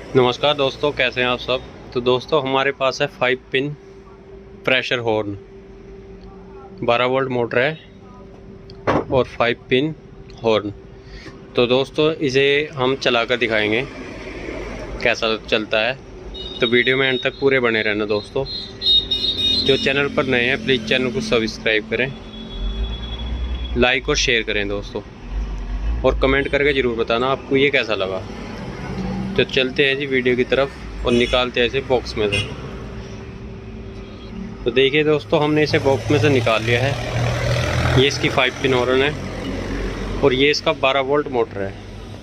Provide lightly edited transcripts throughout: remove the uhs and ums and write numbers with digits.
नमस्कार दोस्तों, कैसे हैं आप सब। तो दोस्तों हमारे पास है 5 pin pressure horn, 12 volt motor है और 5 पिन हॉर्न। तो दोस्तों इसे हम चला कर दिखाएंगे कैसा चलता है। तो वीडियो में अंत तक पूरे बने रहना दोस्तों। जो चैनल पर नए हैं प्लीज़ चैनल को सब्सक्राइब करें, लाइक और शेयर करें दोस्तों, और कमेंट करके ज़रूर बताना आपको ये कैसा लगा। तो चलते हैं जी वीडियो की तरफ और निकालते हैं इसे बॉक्स में से। तो देखिए दोस्तों, हमने इसे बॉक्स में से निकाल लिया है। ये इसकी 5 पिन हॉर्न है और ये इसका 12 वोल्ट मोटर है।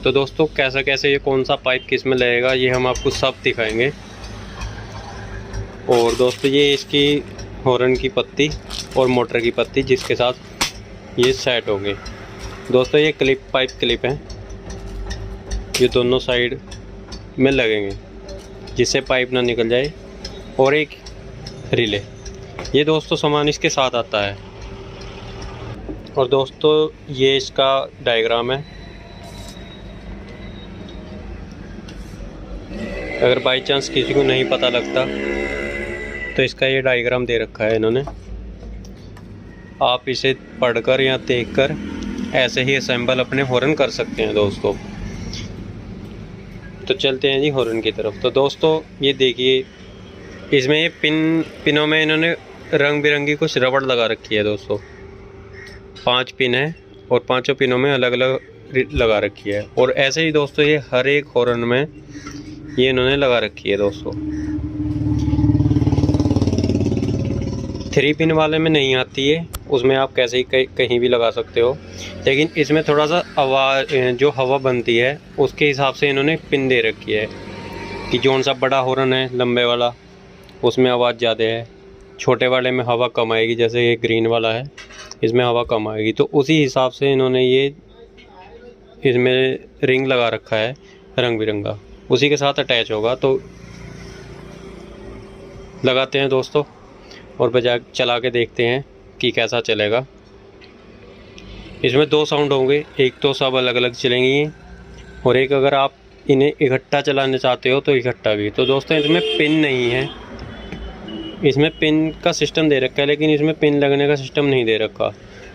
तो दोस्तों कैसे ये कौन सा पाइप किस में लगेगा ये हम आपको सब दिखाएंगे। और दोस्तों ये इसकी हॉर्न की पत्ती और मोटर की पत्ती जिसके साथ ये सेट होंगे। दोस्तों ये पाइप क्लिप है, ये दोनों साइड में लगेंगे जिससे पाइप ना निकल जाए। और एक रिले, ये दोस्तों सामान इसके साथ आता है। और दोस्तों ये इसका डायग्राम है। अगर बाई चांस किसी को नहीं पता लगता तो इसका ये डायग्राम दे रखा है इन्होंने, आप इसे पढ़कर या देखकर ऐसे ही असेंबल अपने हॉर्न कर सकते हैं दोस्तों। तो चलते हैं जी हॉर्न की तरफ। तो दोस्तों ये देखिए, इसमें ये पिनों में इन्होंने रंग बिरंगी कुछ रबड़ लगा रखी है दोस्तों। 5 पिन है और पांचों पिनों में अलग अलग लगा रखी है। और ऐसे ही दोस्तों ये हर एक हॉर्न में ये इन्होंने लगा रखी है दोस्तों। 3 पिन वाले में नहीं आती है, उसमें आप कैसे ही कहीं भी लगा सकते हो। लेकिन इसमें थोड़ा सा आवाज़ जो हवा बनती है उसके हिसाब से इन्होंने पिन दे रखी है कि जौन सा बड़ा हॉर्न है लंबे वाला उसमें आवाज़ ज़्यादा है, छोटे वाले में हवा कम आएगी। जैसे ये ग्रीन वाला है इसमें हवा कम आएगी। तो उसी हिसाब से इन्होंने ये इसमें रिंग लगा रखा है रंग बिरंगा, उसी के साथ अटैच होगा। तो लगाते हैं दोस्तों और बजा चला के देखते हैं कि कैसा चलेगा। इसमें 2 साउंड होंगे, एक तो सब अलग अलग चलेंगी और एक अगर आप इन्हें इकट्ठा चलाना चाहते हो तो इकट्ठा भी। तो दोस्तों इसमें पिन नहीं है, इसमें पिन का सिस्टम दे रखा है लेकिन इसमें पिन लगने का सिस्टम नहीं दे रखा।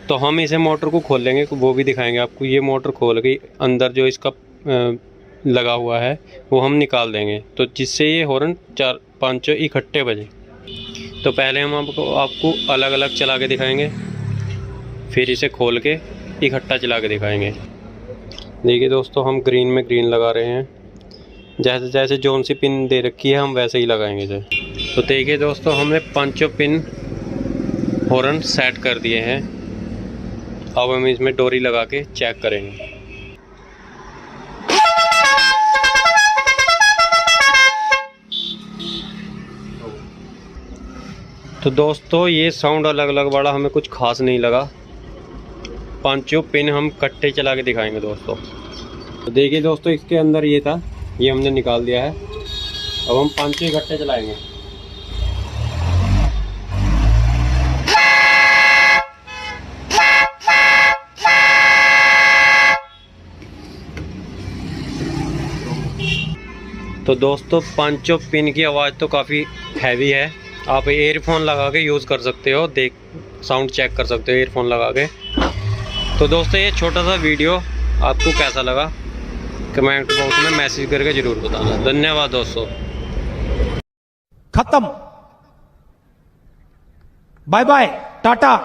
तो हम इसे मोटर को खोल लेंगे, वो भी दिखाएंगे आपको। ये मोटर खोल के अंदर जो इसका लगा हुआ है वो हम निकाल देंगे, तो जिससे ये हॉर्न 4-5 इकट्ठे बजे। तो पहले हम आपको अलग अलग चला के दिखाएंगे, फिर इसे खोल के इकट्ठा चला के दिखाएंगे। देखिए दोस्तों हम ग्रीन में ग्रीन लगा रहे हैं, जैसे जैसे जोन सी पिन दे रखी है हम वैसे ही लगाएंगे इसे। तो देखिए दोस्तों हमने 5 पिन हॉर्न सेट कर दिए हैं। अब हम इसमें डोरी लगा के चेक करेंगे। तो दोस्तों ये साउंड अलग अलग वाला हमें कुछ खास नहीं लगा। 5 पिन हम कट्टे चला के दिखाएंगे दोस्तों। तो देखिए दोस्तों इसके अंदर ये था, ये हमने निकाल दिया है। अब हम 5 इकट्ठे चलाएंगे। तो दोस्तों 5 पिन की आवाज़ तो काफ़ी हैवी है, आप एयरफोन लगा के यूज़ कर सकते हो, साउंड चेक कर सकते हो एयरफोन लगा के। तो दोस्तों ये छोटा सा वीडियो आपको कैसा लगा कमेंट बॉक्स में मैसेज करके ज़रूर बताना। धन्यवाद दोस्तों। खत्म, बाय बाय, टाटा।